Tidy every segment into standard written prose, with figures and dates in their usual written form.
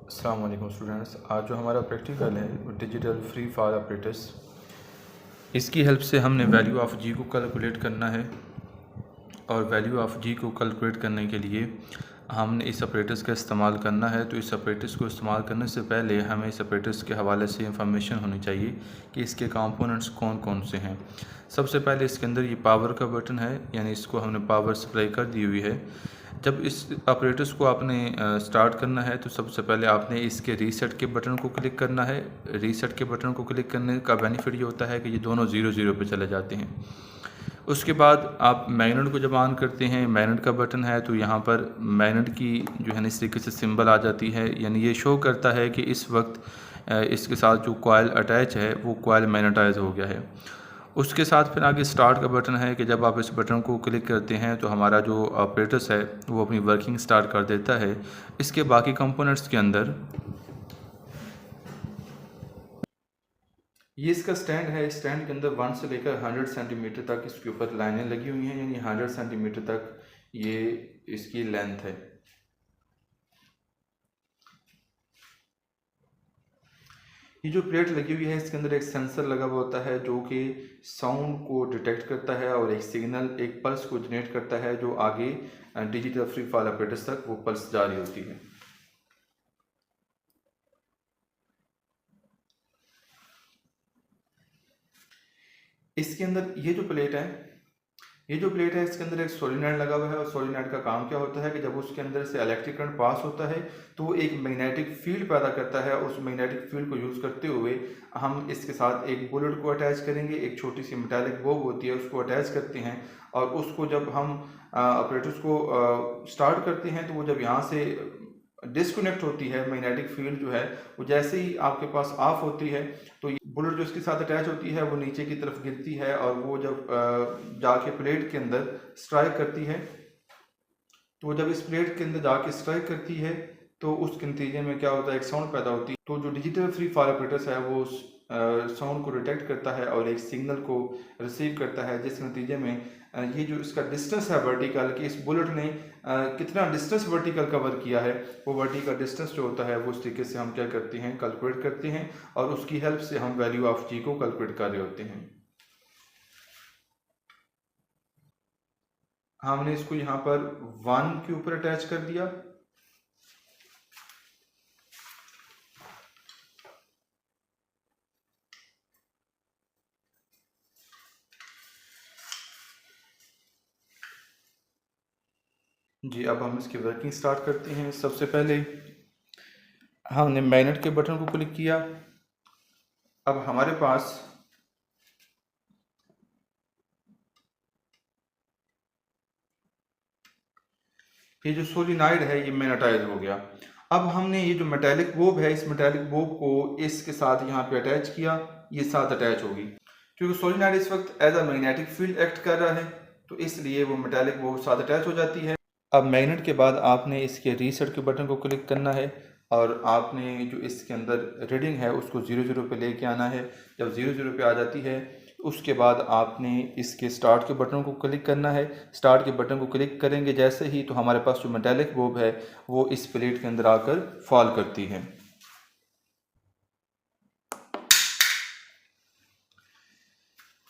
अस्सलाम वालेकुम स्टूडेंट्स। आज जो हमारा प्रैक्टिकल है वो डिजिटल फ्री फायर ऑपरेटर्स, इसकी हेल्प से हमने वैल्यू ऑफ जी को कैलकुलेट करना है। और वैल्यू ऑफ जी को कैलकुलेट करने के लिए हमने इस ऑपरेटर्स का इस्तेमाल करना है। तो इस ऑपरेटर्स को इस्तेमाल करने से पहले हमें इस ऑपरेटर्स के हवाले से इंफॉर्मेशन होनी चाहिए कि इसके कंपोनेंट्स कौन कौन से हैं। सबसे पहले इसके अंदर ये पावर का बटन है, यानी इसको हमने पावर सप्लाई कर दी हुई है। जब इस ऑपरेटर्स को आपने स्टार्ट करना है तो सबसे पहले आपने इसके रीसेट के बटन को क्लिक करना है। रीसेट के बटन को क्लिक करने का बेनिफिट ये होता है कि ये दोनों 0-0 पे चले जाते हैं। उसके बाद आप मैग्नेट को जब ऑन करते हैं, मैग्नेट का बटन है तो यहाँ पर मैग्नेट की जो है इस तरीके से सिंबल आ जाती है, यानी ये शो करता है कि इस वक्त इसके साथ जो कॉइल अटैच है वो कॉइल मैग्नेटाइज हो गया है। उसके साथ फिर आगे स्टार्ट का बटन है कि जब आप इस बटन को क्लिक करते हैं तो हमारा जो ऑपरेटर्स है वो अपनी वर्किंग स्टार्ट कर देता है। इसके बाकी कंपोनेंट्स के अंदर ये इसका स्टैंड है। स्टैंड के अंदर 1 से लेकर 100 सेंटीमीटर तक इसके ऊपर लाइनें लगी हुई हैं, यानी 100 सेंटीमीटर तक ये इसकी लेंथ है। ये जो प्लेट लगी हुई है इसके अंदर एक सेंसर लगा हुआ होता है जो कि साउंड को डिटेक्ट करता है और एक सिग्नल, एक पल्स को जनरेट करता है जो आगे डिजिटल फ्री फायर ऑपरेटर्स तक वो पल्स जारी होती है। इसके अंदर ये जो प्लेट है इसके अंदर एक सोलिनॉइड लगा हुआ है। और सोलिनॉइड का काम क्या होता है कि जब उसके अंदर से इलेक्ट्रिक करंट पास होता है तो वो एक मैग्नेटिक फील्ड पैदा करता है। और उस मैग्नेटिक फील्ड को यूज़ करते हुए हम इसके साथ एक बुलेट को अटैच करेंगे। एक छोटी सी मेटालिक बॉब होती है, उसको अटैच करते हैं और उसको जब हम ऑपरेटर्स को स्टार्ट करते हैं तो वो जब यहाँ से डिस्कनेक्ट होती है, मैग्नेटिक फील्ड जो है वो जैसे ही आपके पास ऑफ होती है तो बुलेट जो इसके साथ अटैच होती है वो नीचे की तरफ गिरती है और वो जब जाके प्लेट के अंदर स्ट्राइक करती है तो जब इस प्लेट के अंदर जाके स्ट्राइक करती है तो उसके नतीजे में क्या होता है, एक साउंड पैदा होती है। तो जो डिजिटल फ्री फायर ऑपरेटर्स है वो साउंड को डिटेक्ट करता है और एक सिग्नल को रिसीव करता है, जिसके नतीजे में ये जो इसका डिस्टेंस है वर्टिकल, कि इस बुलेट ने कितना डिस्टेंस वर्टिकल कवर किया है, वो वर्टिकल डिस्टेंस जो होता है वो उस तरीके से हम क्या करते हैं, कैलकुलेट करते हैं। और उसकी हेल्प से हम वैल्यू ऑफ जी को कैलकुलेट कर रहे होते हैं। हमने इसको यहाँ पर 1 के ऊपर अटैच कर दिया। जी, अब हम इसकी वर्किंग स्टार्ट करते हैं। सबसे पहले हमने मैग्नेट के बटन को क्लिक किया। अब हमारे पास ये जो सोलिनॉइड है ये मैग्नेटाइज हो गया। अब हमने ये जो मेटालिक बॉब है, इस मेटालिक बॉब को इसके साथ यहाँ पे अटैच किया, ये साथ अटैच होगी। क्योंकि सोलिनॉइड इस वक्त as a magnetic field act कर रहा है तो इसलिए वो मेटालिक बॉब साथ अटैच हो जाती है। अब मैग्नेट के बाद आपने इसके रीसेट के बटन को क्लिक करना है और आपने जो इसके अंदर रीडिंग है उसको 0-0 पे लेके आना है। जब 0-0 पे आ जाती है उसके बाद आपने इसके स्टार्ट के बटन को क्लिक करना है। स्टार्ट के बटन को क्लिक करेंगे जैसे ही तो हमारे पास जो मेटालिक बॉब है वो इस प्लेट के अंदर आकर फॉल करती है।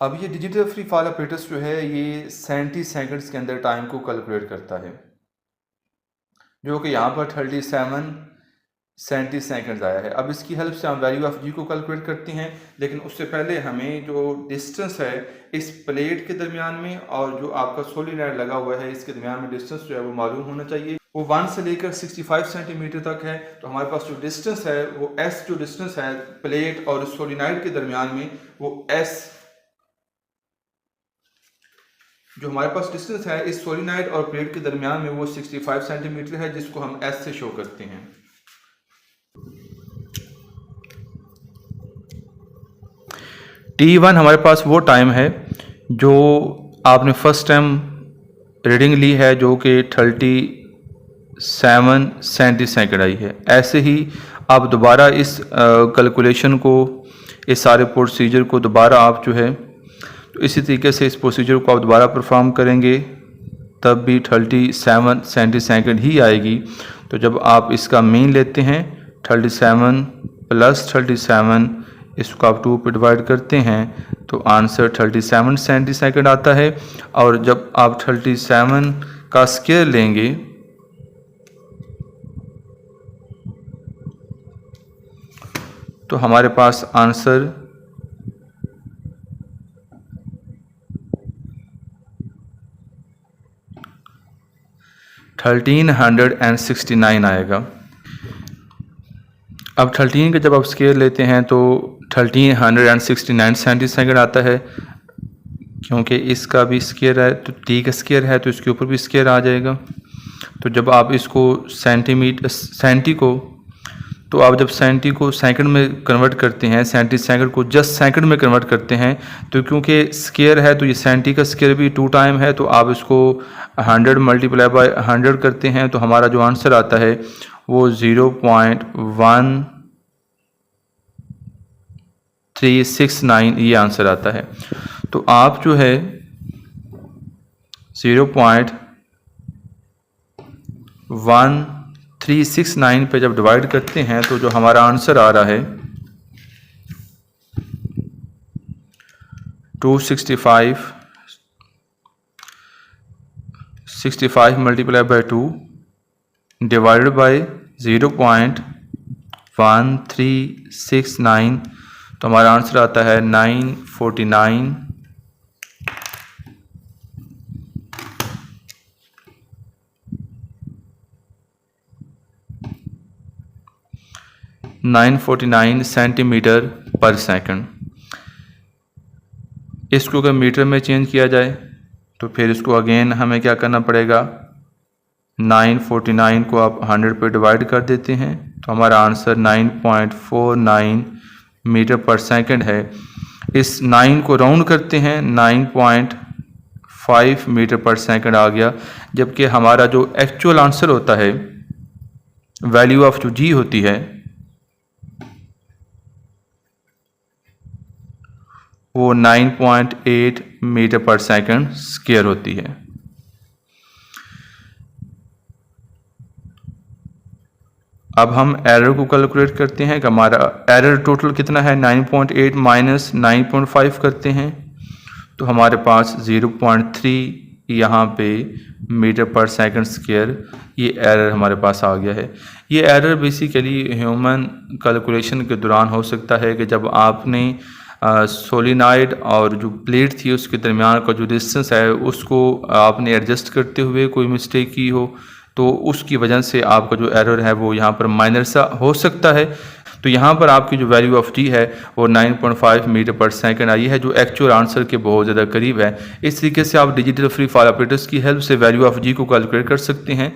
अब ये डिजिटल फ्री फायर ऑपरेटर्स जो है ये 70 सेकंड्स के अंदर टाइम को कैलकुलेट करता है, जो कि यहाँ पर 37 सेकंड्स आया है। अब इसकी हेल्प से हम वैल्यू ऑफ जी को कैलकुलेट करते हैं, लेकिन उससे पहले हमें जो डिस्टेंस है इस प्लेट के दरमियान में और जो आपका सोलिनॉइड लगा हुआ है इसके दरमियान में डिस्टेंस जो है वो मालूम होना चाहिए। वो 1 से लेकर 65 सेंटीमीटर तक है। तो हमारे पास जो डिस्टेंस है वो एस, जो डिस्टेंस है प्लेट और सोलिनॉइड के दरमियान में वो एस, जो हमारे पास डिस्टेंस है इस सोलिनॉइड और प्लेट के दरमियान में वो 65 सेंटीमीटर है, जिसको हम एस से शो करते हैं। T1 हमारे पास वो टाइम है जो आपने फर्स्ट टाइम रीडिंग ली है, जो कि 37 सेकंड आई है। ऐसे ही आप दोबारा इस कैलकुलेशन को, इस सारे प्रोसीजर को दोबारा आप जो है तो इसी तरीके से इस प्रोसीजर को आप दोबारा परफॉर्म करेंगे तब भी 37 सेकंड ही आएगी। तो जब आप इसका मीन लेते हैं 37 प्लस 37, इसको आप 2 पे डिवाइड करते हैं तो आंसर 37 सेंटीसेकंड आता है। और जब आप 37 का स्क्वायर लेंगे तो हमारे पास आंसर 1369 आएगा। अब 13 का जब आप स्क्वायर लेते हैं तो 1369 सेंटीसेकंड आता है। क्योंकि इसका भी स्क्वायर है तो टी का स्क्वायर है तो इसके ऊपर भी स्क्वायर आ जाएगा। तो जब आप इसको सेंटी को सेकंड में कन्वर्ट करते हैं, सेंटीसेकंड को जस्ट सेकंड में कन्वर्ट करते हैं, तो क्योंकि स्क्वायर है तो ये सेंटी का स्क्वायर भी 2 टाइम है, तो आप इसको 100 मल्टीप्लाई बाय 100 करते हैं तो हमारा जो आंसर आता है वो 0.1369 ये आंसर आता है। तो आप जो है 0.1369 पे जब डिवाइड करते हैं तो जो हमारा आंसर आ रहा है 265 मल्टीप्लाई बाय 2 डिवाइडेड बाय 0.1369, तो हमारा आंसर आता है 949। सेंटीमीटर पर सेकंड। इसको अगर मीटर में चेंज किया जाए तो फिर इसको अगेन हमें क्या करना पड़ेगा, 949 को आप 100 पे डिवाइड कर देते हैं तो हमारा आंसर 9.49 मीटर पर सेकंड है। इस 9 को राउंड करते हैं 9.5 मीटर पर सेकंड आ गया, जबकि हमारा जो एक्चुअल आंसर होता है, वैल्यू ऑफ जो जी होती है वो 9.8 मीटर पर सेकंड स्क्वायर होती है। अब हम एरर को कैलकुलेट करते हैं कि हमारा एरर टोटल कितना है, 9.8 माइनस 9.5 करते हैं तो हमारे पास 0.3 यहाँ पे मीटर पर सेकंड स्क्वायर ये एरर हमारे पास आ गया है। ये एरर बेसिकली ह्यूमन कैलकुलेशन के दौरान हो सकता है कि जब आपने सोलिनॉइड और जो प्लेट थी उसके दरमियान का जो डिस्टेंस है उसको आपने एडजस्ट करते हुए कोई मिस्टेक की हो, तो उसकी वजह से आपका जो एरर है वो यहाँ पर माइनर सा हो सकता है। तो यहाँ पर आपकी जो वैल्यू ऑफ टी है वो 9.5 मीटर पर सेकंड आई है, जो एक्चुअल आंसर के बहुत ज़्यादा करीब है। इस तरीके से आप डिजिटल फ्री फाइल ऑपरेटर्स की हेल्प से वैल्यू ऑफ जी को कैलकुलेट कर सकते हैं।